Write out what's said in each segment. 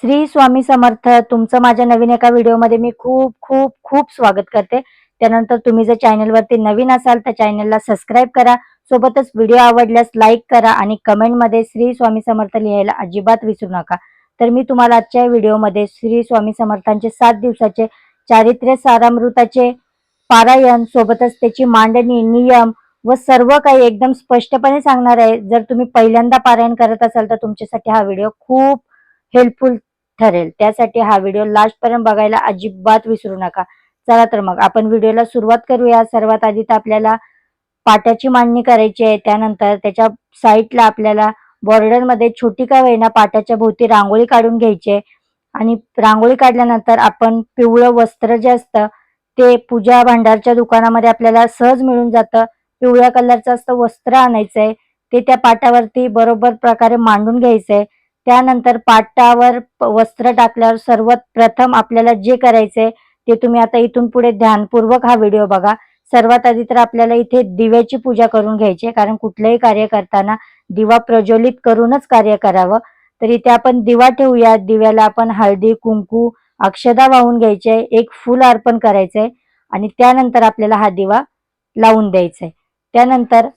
श्री स्वामी समर्थ. तुमचं माझ्या नवीन एका व्हिडिओमध्ये मी खूप खूप खूप स्वागत करते. त्यानंतर तुम्ही जर चॅनलवरती नवीन असाल तर चॅनलला सबस्क्राईब करा. सोबतच व्हिडिओ आवडल्यास लाईक करा आणि कमेंटमध्ये श्री स्वामी समर्थ लिहायला अजिबात विसरू नका. तर मी तुम्हाला आजच्या व्हिडिओमध्ये श्री स्वामी समर्थांचे 7 दिवसाचे चारित्र्य सारामृताचे पारायण, सोबतच त्याची मांडणी, नियम व सर्व काही एकदम स्पष्टपणे सांगणार आहे. जर तुम्ही पहिल्यांदा पारायण करत असाल तर तुमच्यासाठी हा व्हिडिओ खूप हेल्पफुल ठरेल. त्यासाठी हा व्हिडिओ लास्टपर्यंत बघायला अजिबात विसरू नका. चला तर मग आपण व्हिडिओला सुरुवात करूया. सर्वात आधी तर आपल्याला पाट्याची मांडणी करायची आहे. त्यानंतर त्याच्या साईडला आपल्याला बॉर्डरमध्ये छोटी का होईना पाट्याच्या भोवती रांगोळी काढून घ्यायची आहे. आणि रांगोळी काढल्यानंतर आपण पिवळं वस्त्र जे असतं ते पूजा भांडारच्या दुकानामध्ये आपल्याला सहज मिळून जातं. पिवळ्या कलरचं असतं वस्त्र आणायचंय. ते त्या पाटावरती बरोबर प्रकारे मांडून घ्यायचंय. त्यानंतर पाटावर वस्त्र टाकल्यावर सर्वात प्रथम आपल्याला जे करायचंय ते तुम्ही आता इथून पुढे ध्यानपूर्वक हा व्हिडिओ बघा. सर्वात आधी तर आपल्याला इथे दिव्याची पूजा करून घ्यायची आहे, कारण कुठलंही कार्य करताना दिवा प्रज्वलित करूनच कार्य करावं. तर इथे आपण दिवा ठेवूया. दिव्याला आपण हळदी, कुंकू, अक्षदा वाहून घ्यायचे, एक फूल अर्पण करायचंय आणि त्यानंतर आपल्याला हा दिवा लावून द्यायचा आहे. त्यानंतर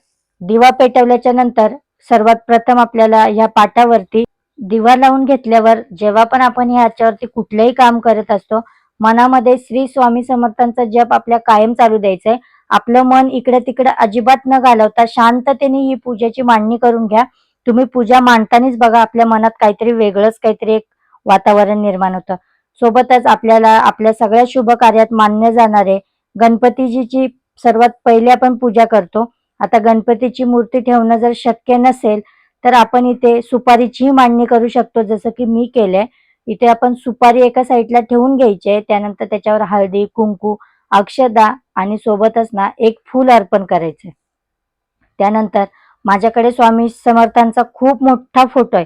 दिवा पेटवल्याच्या नंतर सर्वात प्रथम आपल्याला ह्या पाटावरती दिवा लावून घेतल्यावर जेव्हा पण आपण ह्याच्यावरती कुठलंही काम करत असतो, मनामध्ये श्री स्वामी समर्थांचा जप आपल्या कायम चालू द्यायचा आहे. आपलं मन इकडे तिकडे अजिबात न घालवता शांततेने ही पूजेची मांडणी करून घ्या. तुम्ही पूजा मांडतानाच बघा आपल्या मनात काहीतरी वेगळंच काहीतरी एक वातावरण निर्माण होतं. सोबतच आपल्याला आपल्या सगळ्या शुभ कार्यात मानले जाणारे गणपतीजीची सर्वात पहिले आपण पूजा करतो. आता गणपतीची मूर्ती ठेवणं जर शक्य नसेल तर आपण इथे सुपारीचीही मांडणी करू शकतो, जसं की मी केलंय. इथे आपण सुपारी एका साईडला ठेवून घ्यायची आहे. त्यानंतर त्याच्यावर हळदी, कुंकू, अक्षदा आणि सोबतच ना एक फूल अर्पण करायचंय. त्यानंतर माझ्याकडे स्वामी समर्थांचा खूप मोठा फोटो आहे.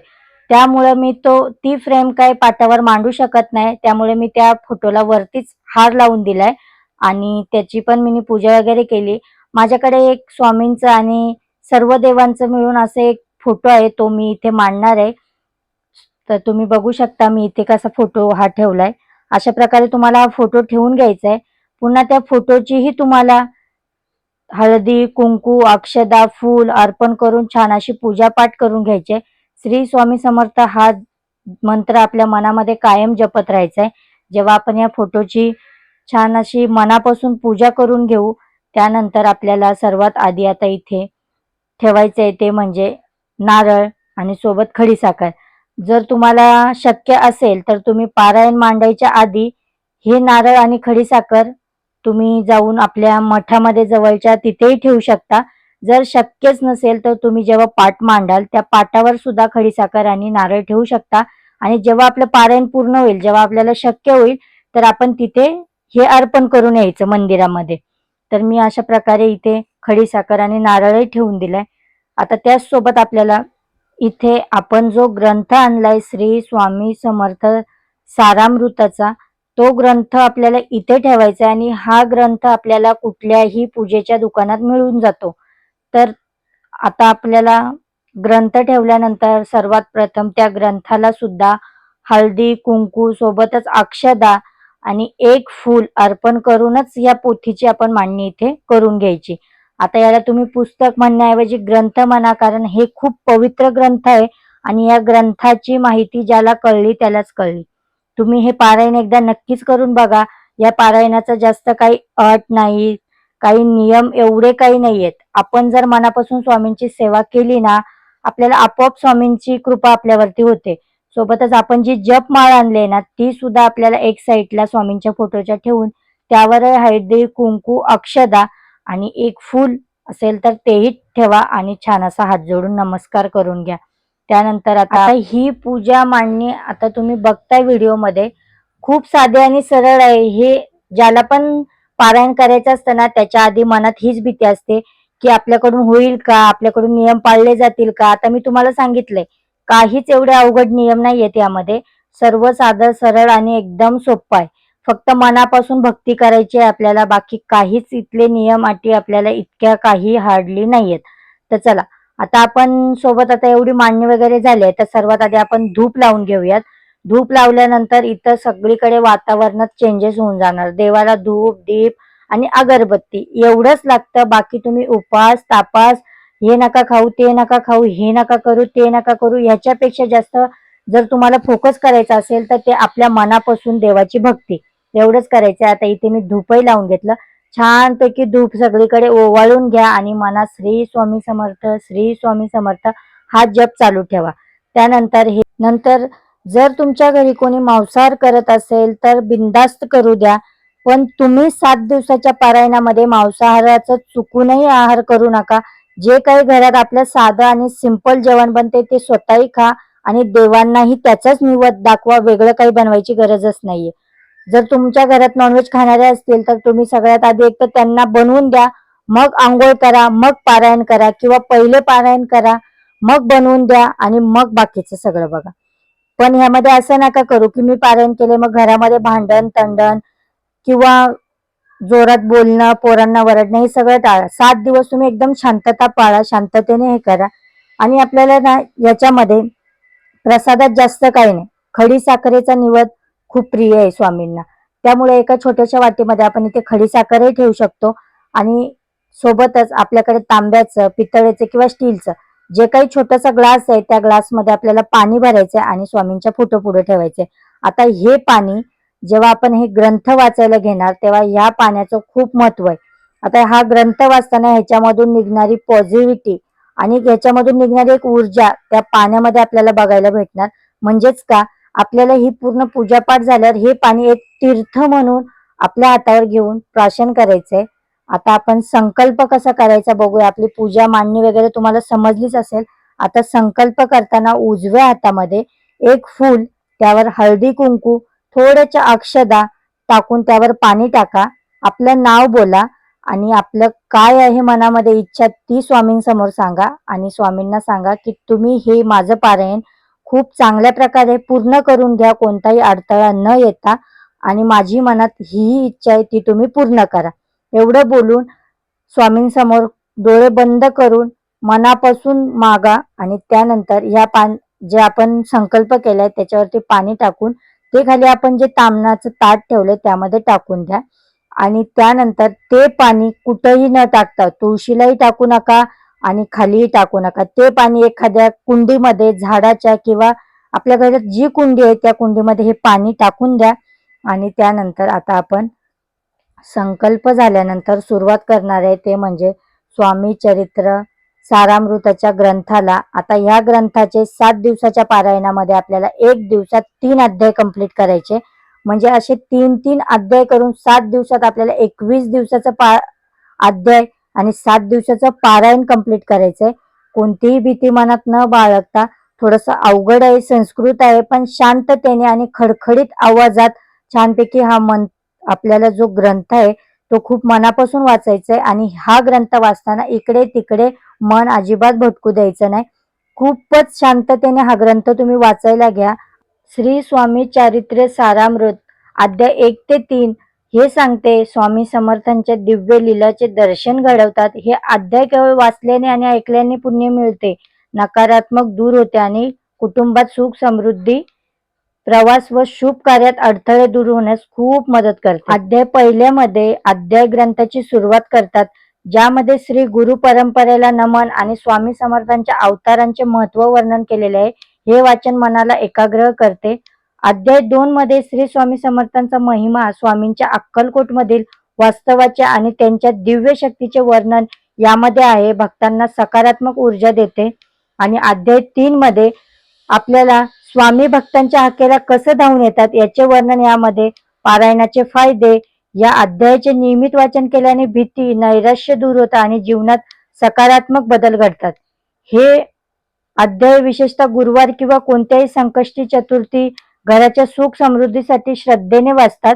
त्यामुळे मी ती फ्रेम काय पाटावर मांडू शकत नाही. त्यामुळे मी त्या फोटोला वरतीच हार लावून दिलाय आणि त्याची पण मी पूजा वगैरे केली. माझ्याकडे एक स्वामींचं आणि सर्व देवांचं मिळून असं एक फोटो आहे, तो मी इथे मांडणार आहे. तर तुम्ही बघू शकता मी इथे कसा फोटो हा ठेवलाय. अशा प्रकारे तुम्हाला हा फोटो ठेवून घ्यायचा आहे. पुन्हा त्या फोटोचीही तुम्हाला हळदी, कुंकू, अक्षदा, फूल अर्पण करून छान अशी पूजापाठ करून घ्यायचे. श्री स्वामी समर्थ हा मंत्र आपल्या मनामध्ये कायम जपत राहायचा आहे. जेव्हा आपण या फोटोची छान अशी मनापासून पूजा करून घेऊ, त्यानंतर आपल्याला सर्वात आधी आता इथे ठेवायचं आहे ते म्हणजे नारळ आणि सोबत खडीसाखर. जर तुम्हाला शक्य असेल तर तुम्ही पारायण मांडायच्या आधी हे नारळ आणि खडीसाखर तुम्ही जाऊन आपल्या मठामध्ये जवळच्या तिथेही ठेवू शकता. जर शक्यच नसेल तर तुम्ही जेव्हा पाट मांडाल त्या पाटावर सुद्धा खडीसाखर आणि नारळ ठेवू शकता. आणि जेव्हा आपलं पारायण पूर्ण होईल, जेव्हा आपल्याला शक्य होईल तर आपण तिथे हे अर्पण करून यायचं मंदिरामध्ये. तर मी अशा प्रकारे इथे खडीसाखर आणि नारळही ठेवून दिलाय. आता त्याचसोबत आपल्याला इथे आपण जो ग्रंथ आणलाय श्री स्वामी समर्थ सारामृताचा, तो ग्रंथ आपल्याला इथे ठेवायचा आहे आणि हा ग्रंथ आपल्याला कुठल्याही पूजेच्या दुकानात मिळून जातो. तर आता आपल्याला ग्रंथ ठेवल्यानंतर सर्वात प्रथम त्या ग्रंथाला सुद्धा हळदी, कुंकू सोबतच अक्षदा आणि एक फूल अर्पण करूनच या पोथीची आपण मांडणी इथे करून घ्यायची. आता याला तुम्ही पुस्तक म्हणण्याऐवजी ग्रंथ म्हणा, कारण हे खूप पवित्र ग्रंथ आहे आणि या ग्रंथाची माहिती ज्याला कळली त्यालाच कळली. तुम्ही हे पारायण एकदा नक्कीच करून बघा. या पारायणाचा जास्त काही अट नाही, काही नियम एवढे काही नाहीयेत. आपण जर मनापासून स्वामींची सेवा केली ना, आपल्याला आपोआप स्वामींची कृपा आपल्यावरती होते. सोबतच आपण जी जपमाळ आणली ना, ती सुद्धा आपल्याला एक साईडला स्वामींच्या फोटोच्या ठेवून त्यावर हळदी, कुंकू, अक्षदा आणि एक फूल असेल तर तेही ठेवा आणि छान असा हात जोडून नमस्कार करून घ्या. त्यानंतर आता ही पूजा मांडणी आता तुम्ही बघताय व्हिडिओमध्ये खूप साधे आणि सरळ आहे. हे ज्याला पण पारायण करायचं असतं ना, त्याच्या आधी मनात हीच भीती असते की आपल्याकडून होईल का, आपल्याकडून नियम पाळले जातील का. आता मी तुम्हाला सांगितलंय काहीच एवढे अवघड नियम नाहीयेत यामध्ये. सर्व साधं सरळ आणि एकदम सोपं आहे. फक्त मनापासून भक्ती करायची आहे आपल्याला. बाकी काहीच इथले नियम अटी आपल्याला इतक्या काही हार्डली नाहीयेत. तर चला आता आपण सोबत आता एवढी मांडणी वगैरे झाली आहे तर सर्वात आधी आपण धूप लावून घेऊयात. धूप लावल्यानंतर इथं सगळीकडे वातावरणात चेंजेस होऊन जाणार. देवाला धूप, दीप आणि अगरबत्ती एवढंच लागतं. बाकी तुम्ही उपास तापास हे नका खाऊ, ते नका खाऊ, हे नका करू, ते नका करू, ह्याच्यापेक्षा जास्त जर तुम्हाला फोकस करायचा असेल तर ते आपल्या मनापासून देवाची भक्ती एवढंच करायचं. आता इथे मी धूपही लावून घेतलं. छानपैकी धूप सगळीकडे ओवाळून घ्या आणि मनात श्री स्वामी समर्थ, श्री स्वामी समर्थ हा जप चालू ठेवा. नंतर जर तुमच्या घरी कोणी मांसाहार करत असेल तर बिनधास्त करू द्या, पण तुम्ही 7 दिवसाच्या पारायणामध्ये मांसाहाराचं चुकूनही आहार करू नका. जे काही घरात आपलं साधं आणि सिंपल जेवण बनते ते स्वतःही खा आणि देवांनाही त्याचाच निवद दाखवा. वेगळं काही बनवायची गरजच नाहीये. जर तुमच्या घरात नॉनव्हेज खाणारे असतील तर तुम्ही सगळ्यात आधी एक तर त्यांना बनवून द्या, मग आंघोळ करा, मग पारायण करा किंवा पहिले पारायण करा, मग बनवून द्या आणि मग बाकीचं सगळं बघा. पण ह्यामध्ये असं नका करू की मी पारायण केले मग घरामध्ये भांडण तंडण किंवा जोरात बोलणं, पोरांना वरडणं हे सगळं टाळा. 7 दिवस तुम्ही एकदम शांतता पाळा, शांततेने हे करा. आणि आपल्याला ना याच्यामध्ये प्रसादात जास्त काही नाही. खडी साखरेचा निवद खूप प्रिय आहे स्वामींना. त्यामुळे एका छोट्याशा वाटीमध्ये आपण इथे खडी साखरही ठेवू शकतो आणि सोबतच आपल्याकडे तांब्याचं, पितळेचं किंवा स्टीलचं जे काही छोटासा ग्लास आहे त्या ग्लासमध्ये आपल्याला पाणी भरायचंय आणि स्वामींच्या फोटो पुढे ठेवायचे. आता हे पाणी जेव्हा आपण हे ग्रंथ वाचायला घेणार तेव्हा ह्या पाण्याचं खूप महत्व आहे. आता हा ग्रंथ वाचताना ह्याच्यामधून निघणारी पॉझिटिव्हिटी आणि ह्याच्यामधून निघणारी एक ऊर्जा त्या पाण्यामध्ये आपल्याला बघायला भेटणार. म्हणजेच का आपल्याला ही पूर्ण पूजापाठ झाल्यावर हे पाणी एक तीर्थ म्हणून आपल्या हातावर घेऊन प्राशन करायचंय. आता आपण संकल्प कसा करायचा बघूया. आपली पूजा मांडणी वगैरे तुम्हाला समजलीच असेल. आता संकल्प करताना उजव्या हातामध्ये एक फूल, त्यावर हळदी कुंकू, थोड्याच्या अक्षदा टाकून त्यावर पाणी टाका. आपलं नाव बोला आणि आपलं काय आहे मनामध्ये इच्छा ती स्वामींसमोर सांगा आणि स्वामींना सांगा की तुम्ही हे माझं पारायण खूप चांगल्या प्रकारे पूर्ण करून घ्या, कोणताही अडथळा न येता, आणि माझी मनात ही इच्छा आहे ती तुम्ही पूर्ण करा. एवढं बोलून स्वामींसमोर डोळे बंद करून मनापासून मागा आणि त्यानंतर जे आपण संकल्प केलाय त्याच्यावरती पाणी टाकून ते खाली आपण जे तामणाचं ताट ठेवलंय त्यामध्ये टाकून द्या. आणि त्यानंतर ते पाणी कुठेही न टाकता, तुळशीलाही टाकू नका आणि खालीही टाकू नका. ते पाणी एखाद्या कुंडीमध्ये झाडाच्या किंवा आपल्या घरात जी कुंडी आहे त्या कुंडीमध्ये हे पाणी टाकून द्या. आणि त्यानंतर आता आपण संकल्प झाल्यानंतर सुरुवात करणार आहे ते म्हणजे स्वामी चरित्र सारामृताच्या ग्रंथाला. आता ह्या ग्रंथाचे 7 दिवसाच्या पारायणामध्ये आपल्याला 1 दिवसात 3 अध्याय कंप्लीट करायचे. म्हणजे असे 3-3 अध्याय करून 7 दिवसात आपल्याला 21 दिवसाचं अध्याय आणि 7 दिवसाचं पारायण कंप्लीट करायचंय. कोणतीही भीती मनात न बाळगता, थोडंसं अवघड आहे, संस्कृत आहे, पण शांततेने आणि खडखडीत आवाजात छानपैकी आपल्याला जो ग्रंथ आहे तो खूप मनापासून वाचायचा आहे. आणि हा ग्रंथ वाचताना इकडे तिकडे मन अजिबात भटकू द्यायचं नाही. खूपच शांततेने हा ग्रंथ तुम्ही वाचायला घ्या. श्री स्वामी चारित्र्य सारामृत अध्याय 1 ते 3 हे सांगते स्वामी समर्थांच्या दिव्य लीलाचे दर्शन घडवतात. हे अध्याय केवळ वाचल्याने आणि ऐकल्याने पुण्य मिळते, नकारात्मक दूर होते आणि कुटुंबात सुख समृद्धी, प्रवास व शुभ कार्यात अडथळे दूर होण्यास खूप मदत करते. अध्याय पहिल्यामध्ये अध्याय ग्रंथाची सुरुवात करतात, ज्यामध्ये श्री गुरु परंपरेला नमन आणि स्वामी समर्थांच्या अवतारांचे महत्व वर्णन केलेले आहे. हे वाचन मनाला एकाग्र करते. अध्याय 2 मध्ये श्री स्वामी समर्थांचा महिमा, स्वामींच्या अक्कलकोट मधील वास्तवाचे आणि त्यांच्या दिव्य शक्तीचे वर्णन यामध्ये आहे. भक्तांना सकारात्मक ऊर्जा देते. आणि अध्याय 3 मध्ये आपल्याला स्वामी भक्तांच्या हाकेला कसं धावून येतात याचे वर्णन यामध्ये. पारायणाचे फायदे, या अध्यायाचे नियमित वाचन केल्याने भीती, नैराश्य दूर होतात आणि जीवनात सकारात्मक बदल घडतात. हे अध्याय विशेषतः गुरुवार किंवा कोणत्याही संकष्टी चतुर्थी घराच्या सुख समृद्धीसाठी श्रद्धेने वाचतात.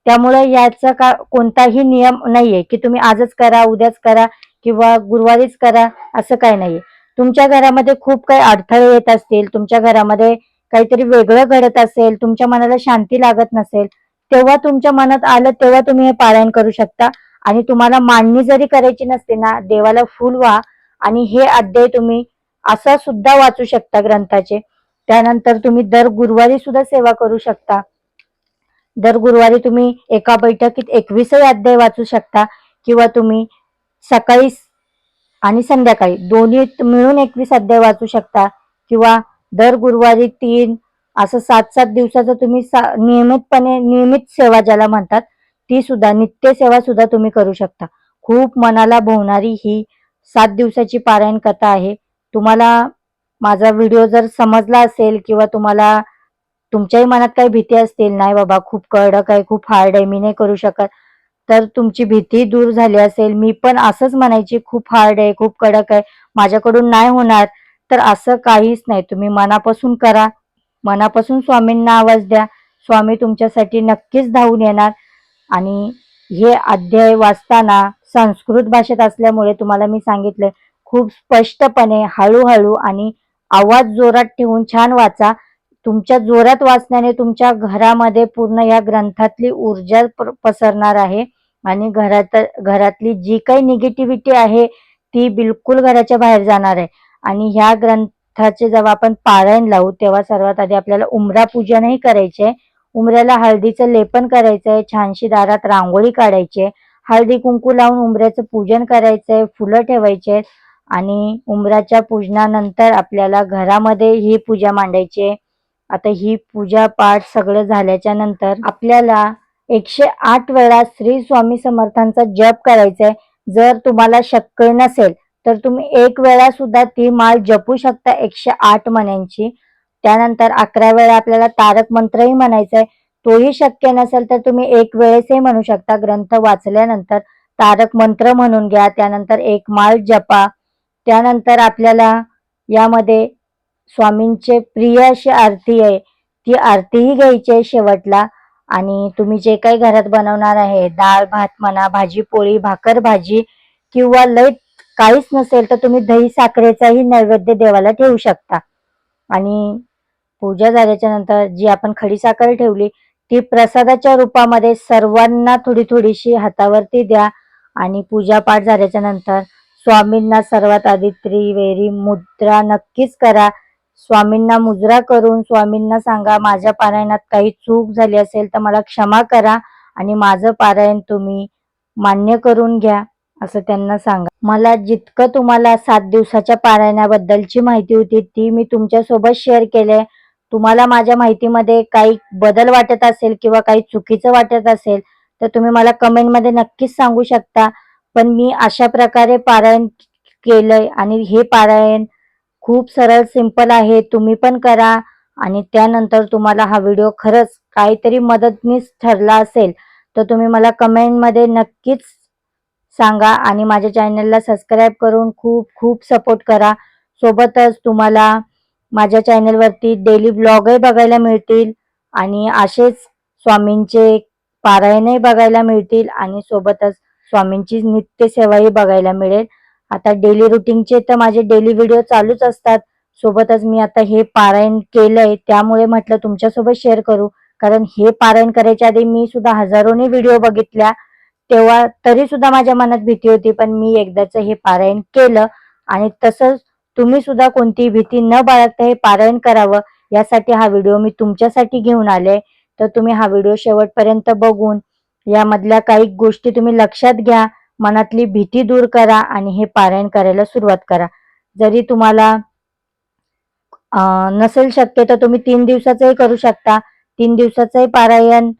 त्यामुळे याचा कोणताही नियम नाहीये की तुम्ही आजच करा, उद्याच करा किंवा गुरुवारीच करा, असं काही नाहीये. तुमच्या घरामध्ये खूप काही अडथळे येत असतील, तुमच्या घरामध्ये काहीतरी वेगळं घडत असेल, तुमच्या मनाला शांती लागत नसेल, तेव्हा तुमच्या मनात आलं तेव्हा तुम्ही हे पारायण करू शकता. आणि तुम्हाला मांडणी जरी करायची नसते ना, देवाला फुल व्हा आणि हे अध्याय तुम्ही असा सुद्धा वाचू शकता ग्रंथाचे. त्यानंतर तुम्ही दर गुरुवारी सुद्धा सेवा करू शकता. दर गुरुवारी तुम्ही एका बैठकीत 21 अध्याय वाचू शकता किंवा तुम्ही सकाळी आणि संध्याकाळी दोन्ही मिळून 21 अध्याय वाचू शकता किंवा दर गुरुवारी 3 असं 7-7 दिवसाचं तुम्ही नियमितपणे नियमित सेवा ज्याला म्हणतात ती सुद्धा नित्य सेवा सुद्धा तुम्ही करू शकता. खूप मनाला भावणारी ही 7 दिवसाची पारायण कथा आहे. तुम्हाला माझा व्हिडिओ जर समजला असेल किंवा तुम्हाला तुमच्याही मनात काही भीती असतील, नाही बाबा खूप कडक आहे, खूप हार्ड आहे, मी नाही करू शकत, तर तुमची भीती दूर झाली असेल. मी पण असंच म्हणायची खूप हार्ड आहे, खूप कडक आहे, माझ्याकडून नाही होणार. तर असं काहीच नाही. तुम्ही मनापासून करा, मनापासून स्वामींना आवाज द्या. स्वामी तुमच्यासाठी नक्कीच धावून येणार. आणि हे अध्याय वाचताना संस्कृत भाषेत असल्यामुळे तुम्हाला मी सांगितलंय खूप स्पष्टपणे हळूहळू आणि आवाज जोरात ठेवून छान वाचा. तुमच्या जोरात वाचण्याने तुमच्या घरामध्ये पूर्ण या ग्रंथातली ऊर्जा पसरणार आहे आणि घरातली जी काही निगेटिव्हिटी आहे ती बिलकुल घराच्या बाहेर जाणार आहे. आणि ह्या ग्रंथाचे जेव्हा आपण पारायण लावू तेव्हा सर्वात आधी आपल्याला उंबरा पूजनही करायचे. उंबऱ्याला हळदीचं लेपन करायचंय, छानशी दारात रांगोळी काढायची, हळदी कुंकू लावून उंबऱ्याचं पूजन करायचंय, फुलं ठेवायचे आणि उंबराच्या पूजनानंतर आपल्याला घरामध्ये ही पूजा मांडायची. आता ही पूजा पाठ सगळं झाल्याच्या नंतर आपल्याला 108 वेळा श्री स्वामी समर्थांचा जप करायचा आहे. जर तुम्हाला शक्य नसेल तर तुम्ही 1 वेळा सुद्धा ती माळ जपू शकता 108 मण्यांची. त्यानंतर 11 वेळा आपल्याला तारक मंत्रही म्हणायचा आहे. तोही शक्य नसेल तर तुम्ही 1 वेळेसही म्हणू शकता. ग्रंथ वाचल्यानंतर तारक मंत्र म्हणून घ्या. त्यानंतर 1 माळ जपा. त्यानंतर आपल्याला यामध्ये स्वामींचे प्रिय अशी आरती आहे, ती आरतीही घ्यायची आहे शेवटला. आणि तुम्ही जे काही घरात बनवणार आहे, डाळ भात म्हणा, भाजी पोळी, भाकर भाजी किंवा लय काहीच नसेल तर तुम्ही दही साखरेचाही नैवेद्य देवाला ठेवू शकता. आणि पूजा झाल्याच्या नंतर जी आपण खडीसाखर ठेवली ती प्रसादाच्या रूपामध्ये सर्वांना थोडी थोडीशी हातावरती द्या. आणि पूजा पाठ झाल्याच्या नंतर स्वामींना सर्वात आधी त्रिवेरी मुद्रा नक्कीच करा. स्वामींना मुजरा करून स्वामींना सांगा, माझ्या पारायणात काही चूक झाली असेल तर मला क्षमा करा आणि माझं पारायण तुम्ही मान्य करून घ्या असं त्यांना सांगा. मला जितकं तुम्हाला 7 दिवसाच्या पारायणाबद्दलची माहिती होती ती मी तुमच्यासोबत शेअर केले. तुम्हाला माझ्या माहितीमध्ये काही बदल वाटत असेल किंवा काही चुकीचं वाटत असेल तर तुम्ही मला कमेंटमध्ये नक्कीच सांगू शकता. पण मी अशा प्रकारे पारायण केलंय आणि हे पारायण खूप सरळ सिंपल आहे. तुम्ही पण करा आणि त्यानंतर तुम्हाला हा व्हिडिओ खरंच काहीतरी मदतनीस ठरला असेल तर तुम्ही मला कमेंटमध्ये नक्कीच सांगा आणि माझ्या चॅनलला सबस्क्राईब करून खूप खूप सपोर्ट करा. सोबतच तुम्हाला माझ्या चॅनलवरती डेली ब्लॉगही बघायला मिळतील आणि असेच स्वामींचे पारायणही बघायला मिळतील आणि सोबतच स्वामींची नित्य सेवाही बघायला मिळेल. आता डेली रुटीनचे तर माझे डेली व्हिडिओ चालूच असतात. सोबतच मी आता हे पारायण केलंय त्यामुळे म्हटलं तुमच्यासोबत शेअर करू. कारण हे पारायण करायच्या आधी मी सुद्धा हजारोनी व्हिडिओ बघितल्या, तेव्हा तरी सुद्धा माझ्या मनात भीती होती. पण मी एकदाच हे पारायण केलं आणि तसंच तुम्ही सुद्धा कोणतीही भीती न बाळगता हे पारायण करावं यासाठी हा व्हिडिओ मी तुमच्यासाठी घेऊन आले. तर तुम्ही हा व्हिडिओ शेवटपर्यंत बघून यामधल्या काही गोष्टी तुम्ही लक्षात घ्या, मनातली भीती दूर करा आणि हे पारायण करायला सुरुवात करा. जरी तुम्हाला नसेल शक्य तर तुम्ही 3 दिवसाचंही करू शकता. 3 दिवसाचंही पारायण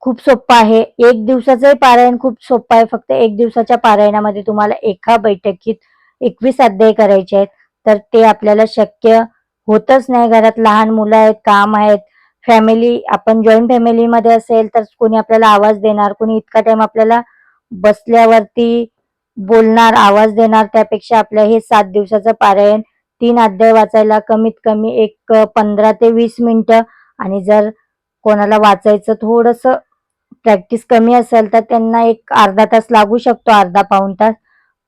खूप सोप्पं आहे. 1 दिवसाचंही पारायण खूप सोपं आहे. फक्त 1 दिवसाच्या पारायणामध्ये तुम्हाला एका बैठकीत 21 अध्याय करायचे आहेत. तर ते आपल्याला शक्य होतच नाही. घरात लहान मुलं आहेत, काम आहेत, फॅमिली आपण जॉईंट फॅमिलीमध्ये असेल तर कोणी आपल्याला आवाज देणार, कोणी इतका टाइम आपल्याला बसल्यावरती बोलणार, आवाज देणार. त्यापेक्षा आपलं हे 7 दिवसाचं पारायण 3 अध्याय वाचायला कमीत कमी एक 15 ते 20 मिनिटं. आणि जर कोणाला वाचायचं थोडंसं प्रॅक्टिस कमी असेल तर त्यांना एक अर्धा तास लागू शकतो, अर्धा पाऊण तास.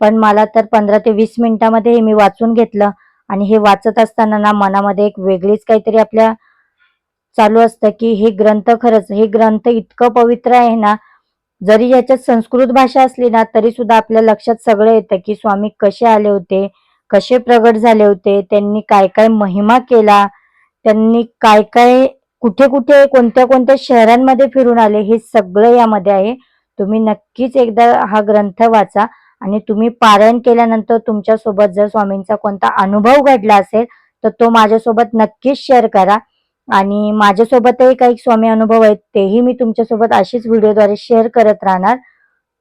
पण मला तर 15 ते 20 मिनिटामध्ये हे मी वाचून घेतलं. आणि हे वाचत असताना ना मनामध्ये एक वेगळीच काहीतरी आपल्या चालू असतं की हे ग्रंथ खरंच, हे ग्रंथ इतकं पवित्र आहे ना, जरी याच्यात संस्कृत भाषा असली ना तरी सुद्धा आपल्या लक्षात सगळं येतं की स्वामी कसे आले होते, कसे प्रगट झाले होते, त्यांनी काय काय महिमा केला, त्यांनी काय काय कुठे कुठे कोणत्या कोणत्या शहरांमध्ये फिरून आले हे सगळं यामध्ये आहे. तुम्ही नक्कीच एकदा हा ग्रंथ वाचा आणि तुम्ही पारायण केल्यानंतर तुमच्यासोबत जर स्वामींचा कोणता अनुभव घडला असेल तर तो माझ्यासोबत नक्कीच शेअर करा. आणि माझ्यासोबतही काही स्वामी अनुभव आहेत तेही मी तुमच्यासोबत अशीच व्हिडिओद्वारे शेअर करत राहणार.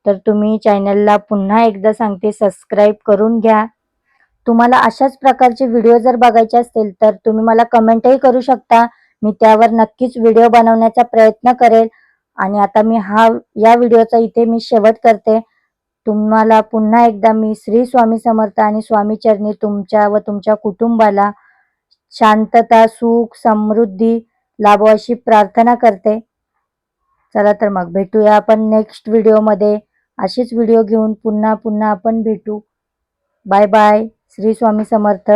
तर तुम्ही चॅनलला पुन्हा एकदा सांगते सबस्क्राईब करून घ्या. तुम्हाला अशाच प्रकारचे व्हिडिओ जर बघायचे असतील तर तुम्ही मला कमेंटही करू शकता. मी त्यावर नक्कीच व्हिडिओ बनवण्याचा प्रयत्न करेल. आणि आता मी या व्हिडिओचा इथे मी शेवट करते. तुम्हाला पुन्हा एकदा मी श्री स्वामी समर्थ आणि स्वामी चरणी तुमच्या व तुमच्या कुटुंबाला शांतता, सुख, समृद्धी लाभो अशी प्रार्थना करते. चला तर मग भेटूया आपण नेक्स्ट व्हिडिओमध्ये. अशीच व्हिडिओ घेऊन पुन्हा पुन्हा आपण भेटू. Bye bye. श्री स्वामी समर्थ.